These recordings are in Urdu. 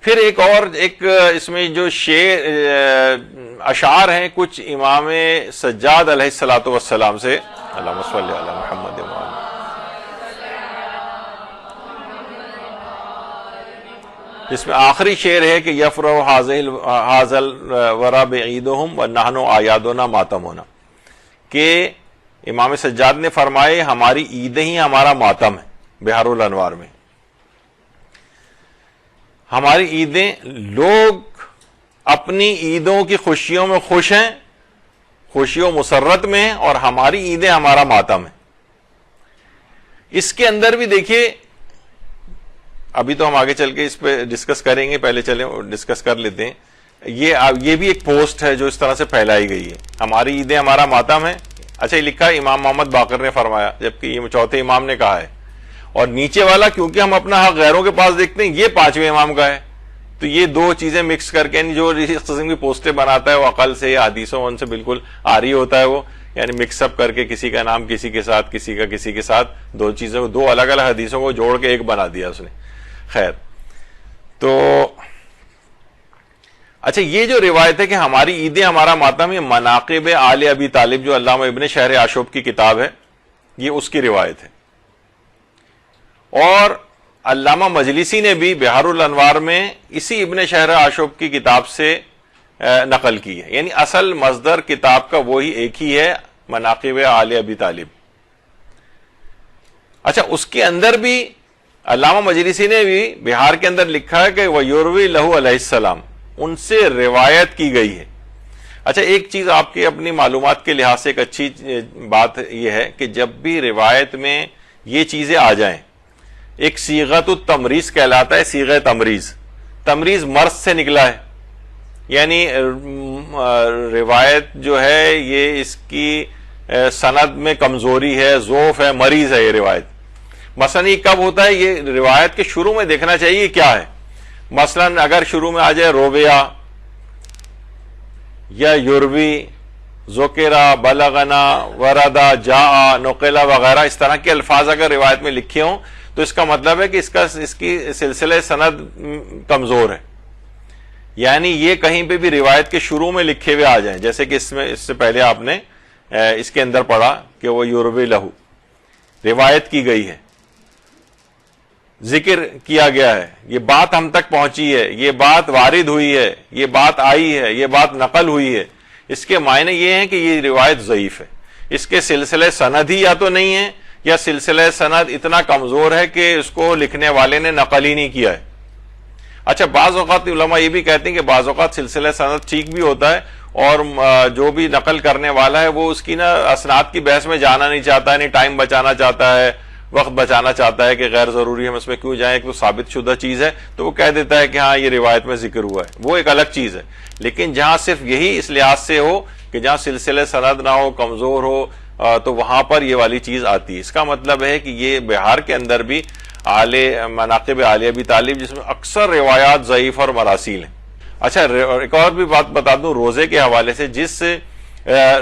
پھر ایک اس میں جو اشعار ہیں کچھ امام سجاد علیہ الصلوۃ والسلام سے، اللہم صلی علی محمد وعلی، جس میں آخری شعر ہے کہ یفرح ھذا الورى بعیدہم ونحن اعیادنا ماتمنا، کہ امام سجاد نے فرمائے ہماری عیدیں ہی ہمارا ماتم ہے۔ بحار الانوار میں ہماری عیدیں، لوگ اپنی عیدوں کی خوشیوں میں خوش ہیں، خوشی و مسرت میں ہیں، اور ہماری عیدیں ہمارا ماتم ہے۔ اس کے اندر بھی دیکھیے، ابھی تو ہم آگے چل کے اس پہ ڈسکس کریں گے، پہلے چلیں ڈسکس کر لیتے ہیں۔ یہ بھی ایک پوسٹ ہے جو اس طرح سے پھیلائی گئی ہے، ہماری عیدیں ہمارا ماتم ہے۔ اچھا، یہ لکھا ہے امام محمد باقر نے فرمایا، جبکہ یہ چوتھے امام نے کہا ہے، اور نیچے والا کیونکہ ہم اپنا حق غیروں کے پاس دیکھتے ہیں، یہ پانچویں امام کا ہے۔ تو یہ دو چیزیں مکس کر کے، یعنی جو اس قسم کی پوسٹیں بناتا ہے وہ عقل سے یا حدیثوں ان سے بالکل عاری ہوتا ہے، وہ یعنی مکس اپ کر کے کسی کا نام کسی کے ساتھ، کسی کا کسی کے ساتھ، دو چیزوں کو، دو الگ الگ حدیثوں کو جوڑ کے ایک بنا دیا اس نے۔ خیر، تو اچھا، یہ جو روایت ہے کہ ہماری عیدیں ہمارا ماتم، یہ مناقب آل ابی طالب جو علامہ ابن شہر آشوب کی کتاب ہے، یہ اس کی روایت ہے، اور علامہ مجلسی نے بھی بحار الانوار میں اسی ابن شہر آشوب کی کتاب سے نقل کی ہے، یعنی اصل مصدر کتاب کا وہی ایک ہی ہے، مناقب آل ابی طالب۔ اچھا، اس کے اندر بھی علامہ مجلسی نے بھی بہار کے اندر لکھا ہے کہ وَيُرْوِي لَهُ علیہ السلام، ان سے روایت کی گئی ہے۔ اچھا، ایک چیز آپ کی اپنی معلومات کے لحاظ سے ایک اچھی بات یہ ہے کہ جب بھی روایت میں یہ چیزیں آ جائیں، ایک صیغۃ التمریض کہلاتا ہے، صیغہ تمریض، تمریض مرض سے نکلا ہے، یعنی روایت جو ہے یہ اس کی سند میں کمزوری ہے، ضعف ہے، مریض ہے یہ روایت۔ مثلا یہ کب ہوتا ہے؟ یہ روایت کے شروع میں دیکھنا چاہیے کیا ہے۔ مثلا اگر شروع میں آ جائے روبیا یا یوروی، ذکرہ، بلغنا، وردا، جاء، نقلا وغیرہ، اس طرح کے الفاظ اگر روایت میں لکھے ہوں تو اس کا مطلب ہے کہ اس کی سلسلہ سند کمزور ہے، یعنی یہ کہیں پہ بھی روایت کے شروع میں لکھے ہوئے آ جائیں، جیسے کہ اس سے پہلے آپ نے اس کے اندر پڑھا کہ وہ یوروی لہو، روایت کی گئی ہے، ذکر کیا گیا ہے، یہ بات ہم تک پہنچی ہے، یہ بات وارد ہوئی ہے، یہ بات آئی ہے، یہ بات نقل ہوئی ہے، اس کے معنی یہ ہیں کہ یہ روایت ضعیف ہے، اس کے سلسلہ سند ہی یا تو نہیں ہے، یا سلسلہ سند اتنا کمزور ہے کہ اس کو لکھنے والے نے نقل ہی نہیں کیا ہے۔ اچھا، بعض اوقات علماء یہ بھی کہتے ہیں کہ بعض اوقات سلسلہ سند ٹھیک بھی ہوتا ہے، اور جو بھی نقل کرنے والا ہے وہ اس کی اسناد کی بحث میں جانا نہیں چاہتا ہے، نہیں ٹائم بچانا چاہتا ہے، وقت بچانا چاہتا ہے کہ غیر ضروری ہم اس میں کیوں جائیں، کہ وہ ثابت شدہ چیز ہے تو وہ کہہ دیتا ہے کہ ہاں یہ روایت میں ذکر ہوا ہے، وہ ایک الگ چیز ہے۔ لیکن جہاں صرف یہی اس لحاظ سے ہو کہ جہاں سلسلہ سند نہ ہو، کمزور ہو، تو وہاں پر یہ والی چیز آتی ہے۔ اس کا مطلب ہے کہ یہ بہار کے اندر بھی مناقب آل ابی طالب، جس میں اکثر روایات ضعیف اور مراسیل ہیں۔ اچھا، ایک اور بھی بات بتا دوں روزے کے حوالے سے، جس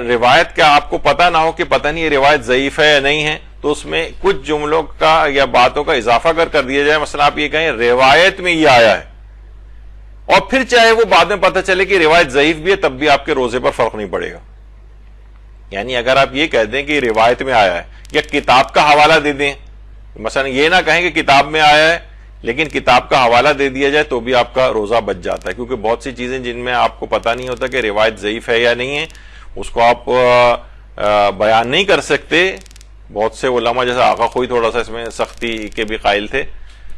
روایت کا آپ کو پتہ نہ ہو کہ پتہ نہیں یہ روایت ضعیف ہے یا نہیں ہے، تو اس میں کچھ جملوں کا یا باتوں کا اضافہ کر دیا جائے، مثلا آپ یہ کہیں روایت میں یہ آیا ہے، اور پھر چاہے وہ بعد میں پتہ چلے کہ روایت ضعیف بھی ہے، تب بھی آپ کے روزے پر فرق نہیں پڑے گا۔ یعنی اگر آپ یہ کہہ دیں کہ روایت میں آیا ہے، یا کتاب کا حوالہ دے دیں، مثلا یہ نہ کہیں کہ کتاب میں آیا ہے لیکن کتاب کا حوالہ دے دیا جائے، تو بھی آپ کا روزہ بچ جاتا ہے، کیونکہ بہت سی چیزیں جن میں آپ کو پتہ نہیں ہوتا کہ روایت ضعیف ہے یا نہیں ہے، اس کو آپ بیان نہیں کر سکتے۔ بہت سے علماء جیسے آقا خوئی تھوڑا سا اس میں سختی کے بھی قائل تھے،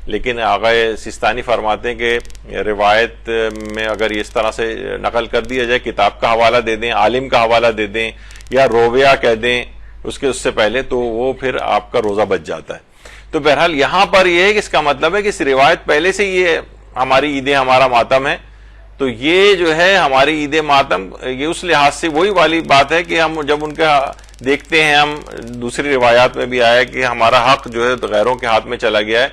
لیکن آقا سستانی فرماتے ہیں کہ روایت میں اگر اس طرح سے نقل کر دیا جائے، کتاب کا حوالہ دے دیں، عالم کا حوالہ دے دیں، یا رویا کہہ دیں اس سے پہلے، تو وہ پھر آپ کا روزہ بچ جاتا ہے۔ تو بہرحال یہاں پر یہ ہے کہ اس کا مطلب ہے کہ اس روایت پہلے سے یہ ہماری عیدیں ہمارا ماتم ہے، تو یہ جو ہے ہماری عید ماتم، یہ اس لحاظ سے وہی والی بات ہے کہ ہم جب ان کا دیکھتے ہیں، ہم دوسری روایات میں بھی آیا ہے کہ ہمارا حق جو ہے غیروں کے ہاتھ میں چلا گیا ہے،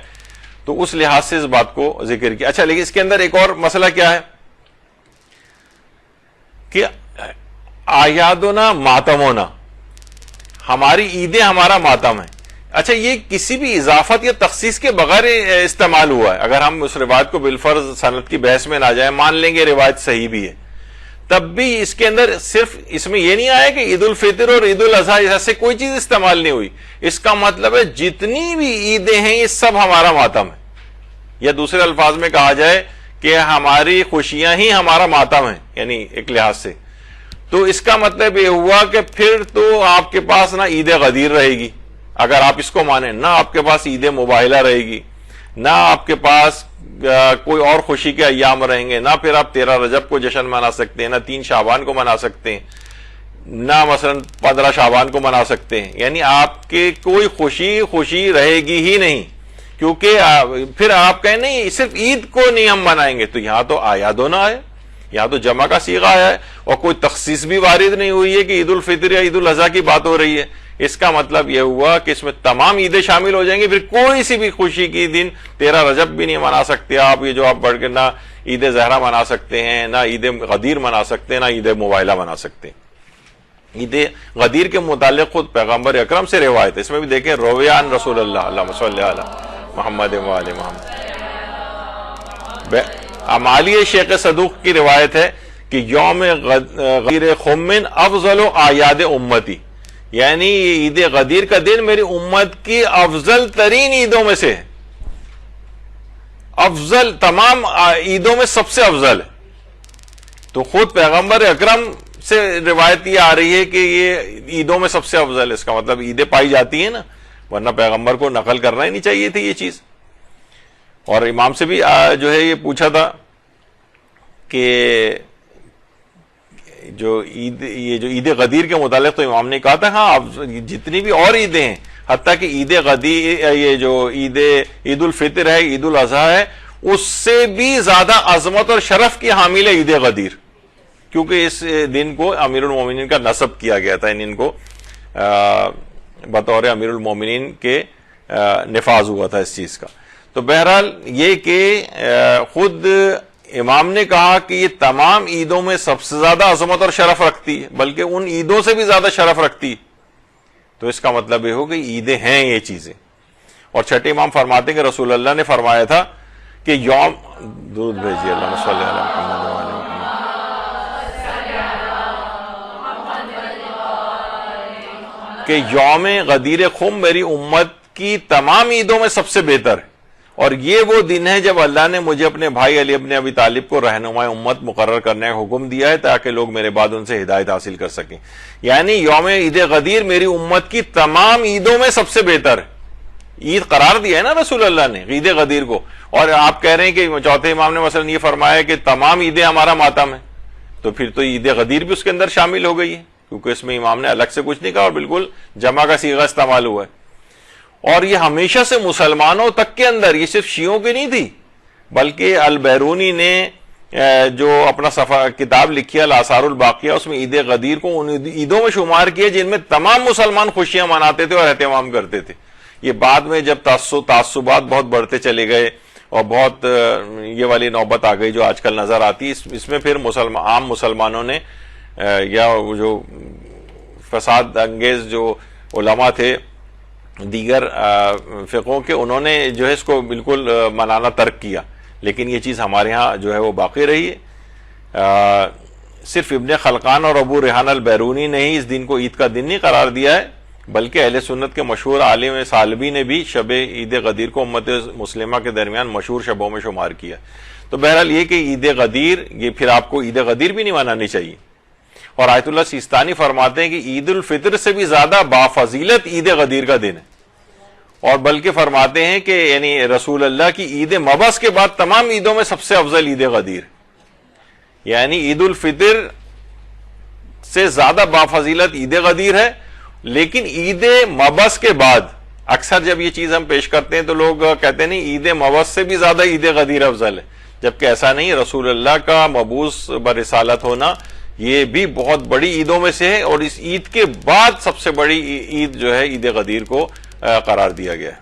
تو اس لحاظ سے اس بات کو ذکر کیا۔ اچھا، لیکن اس کے اندر ایک اور مسئلہ کیا ہے کہ اعیادنا ماتمونا، ہماری عیدیں ہمارا ماتم ہے، اچھا یہ کسی بھی اضافت یا تخصیص کے بغیر استعمال ہوا ہے. اگر ہم اس روایت کو بالفرض سند کی بحث میں نہ جائیں, مان لیں گے روایت صحیح بھی ہے, تب بھی اس کے اندر صرف اس میں یہ نہیں آیا کہ عید الفطر اور عید الاضحیٰ ایسے کوئی چیز استعمال نہیں ہوئی. اس کا مطلب ہے جتنی بھی عیدیں ہیں یہ سب ہمارا ماتم ہے, یا دوسرے الفاظ میں کہا جائے کہ ہماری خوشیاں ہی ہمارا ماتم ہے, یعنی ایک لحاظ سے. تو اس کا مطلب یہ ہوا کہ پھر تو آپ کے پاس نہ عید غدیر رہے گی اگر آپ اس کو مانیں, نہ آپ کے پاس عید مباہلہ رہے گی, نہ آپ کے پاس کوئی اور خوشی کے ایام رہیں گے, نہ پھر آپ 13 رجب کو جشن منا سکتے ہیں, نہ 3 شعبان کو منا سکتے ہیں, نہ مثلا 15 شعبان کو منا سکتے ہیں. یعنی آپ کے کوئی خوشی رہے گی ہی نہیں, کیونکہ پھر آپ کہیں نہیں صرف عید کو نہیں ہم منائیں گے. تو یہاں تو آیا دو نہ آئے, یہاں تو جمع کا صیغہ آیا ہے, اور کوئی تخصیص بھی وارد نہیں ہوئی ہے کہ عید الفطر یا عید الاضحیٰ کی بات ہو رہی ہے. اس کا مطلب یہ ہوا کہ اس میں تمام عیدیں شامل ہو جائیں گے. پھر کوئی سی بھی خوشی کی دن 13 رجب بھی نہیں منا سکتے آپ, یہ جو آپ بڑھ کے نہ عید زہرہ منا سکتے ہیں, نہ عید غدیر منا سکتے ہیں, نہ عید مباہلہ منا سکتے ہیں. عید غدیر کے متعلق خود پیغمبر اکرم سے روایت ہے, اس میں بھی دیکھیں رویان رسول اللہ اللہم صلی علی محمد و آل محمد. امالی شیخ صدوق کی روایت ہے کہ یوم غدیر خمن افضل اعیاد امتی, یعنی عید غدیر کا دن میری امت کی افضل ترین عیدوں میں سے ہے, افضل تمام عیدوں میں سب سے افضل ہے. تو خود پیغمبر اکرم سے روایت یہ آ رہی ہے کہ یہ عیدوں میں سب سے افضل ہے. اس کا مطلب عیدیں پائی جاتی ہیں نا, ورنہ پیغمبر کو نقل کرنا ہی نہیں چاہیے تھی یہ چیز. اور امام سے بھی جو ہے یہ پوچھا تھا کہ یہ جو عید غدیر کے متعلق, تو امام نے کہا تھا ہاں جتنی بھی اور عیدیں ہیں, حتیٰ کہ عید غدیر, یہ جو عید الفطر ہے, عید الاضحیٰ ہے, اس سے بھی زیادہ عظمت اور شرف کی حامل ہے عید غدیر, کیونکہ اس دن کو امیر المومنین کا نسب کیا گیا تھا, ان کو بطور امیر المومنین کے نفاذ ہوا تھا اس چیز کا. تو بہرحال یہ کہ خود امام نے کہا کہ یہ تمام عیدوں میں سب سے زیادہ عظمت اور شرف رکھتی ہے, بلکہ ان عیدوں سے بھی زیادہ شرف رکھتی. تو اس کا مطلب یہ ہو کہ عیدیں ہیں یہ چیزیں. اور چھٹے امام فرماتے ہیں کہ رسول اللہ نے فرمایا تھا کہ یوم, درود بھیجیے اللہم صلی علی محمد و آل محمد, کہ یوم غدیر خم میری امت کی تمام عیدوں میں سب سے بہتر ہے, اور یہ وہ دن ہے جب اللہ نے مجھے اپنے بھائی علی ابن ابی طالب کو رہنمائے امت مقرر کرنے کا حکم دیا ہے تاکہ لوگ میرے بعد ان سے ہدایت حاصل کر سکیں. یعنی یوم عید غدیر میری امت کی تمام عیدوں میں سب سے بہتر ہے. عید قرار دیا ہے نا رسول اللہ نے عید غدیر کو, اور آپ کہہ رہے ہیں کہ چوتھے امام نے مثلا یہ فرمایا کہ تمام عیدیں ہمارا ماتم ہے, تو پھر تو عید غدیر بھی اس کے اندر شامل ہو گئی ہے, کیونکہ اس میں امام نے الگ سے کچھ نہیں کہا اور بالکل جمع کا صیغہ استعمال ہوا ہے. اور یہ ہمیشہ سے مسلمانوں تک کے اندر, یہ صرف شیعوں کی نہیں تھی, بلکہ البیرونی نے جو اپنا کتاب لکھی ہے الآثار الباقیہ, اس میں عید غدیر کو ان عیدوں میں شمار کیا جن میں تمام مسلمان خوشیاں مناتے تھے اور اہتمام کرتے تھے. یہ بعد میں جب تعصبات بہت بڑھتے چلے گئے اور بہت یہ والی نوبت آ گئی جو آج کل نظر آتی, اس میں پھر عام مسلمانوں نے یا جو فساد انگیز جو علماء تھے دیگر فقہوں کے, انہوں نے جو ہے اس کو بالکل منانا ترک کیا. لیکن یہ چیز ہمارے ہاں جو ہے وہ باقی رہی ہے. صرف ابن خلقان اور ابو ریحان البیرونی نے ہی اس دن کو عید کا دن نہیں قرار دیا ہے, بلکہ اہل سنت کے مشہور عالم سالبی نے بھی شب عید غدیر کو امت مسلمہ کے درمیان مشہور شبوں میں شمار کیا. تو بہرحال یہ کہ عید غدیر, یہ پھر آپ کو عید غدیر بھی نہیں منانی چاہیے. اور آیت اللہ سیستانی فرماتے ہیں کہ عید الفطر سے بھی زیادہ بافضیلت عید غدیر کا دن ہے, اور بلکہ فرماتے ہیں کہ یعنی رسول اللہ کی عید مبعث کے بعد تمام عیدوں میں سب سے افضل عید غدیر, یعنی عید الفطر سے زیادہ بافضیلت عید غدیر ہے. لیکن عید مبعث کے بعد اکثر جب یہ چیز ہم پیش کرتے ہیں تو لوگ کہتے ہیں نہیں عید مبعث سے بھی زیادہ عید غدیر افضل ہے, جبکہ ایسا نہیں. رسول اللہ کا مبعوث برسالت ہونا یہ بھی بہت بڑی عیدوں میں سے ہے, اور اس عید کے بعد سب سے بڑی عید جو ہے عید غدیر کو قرار دیا گیا ہے.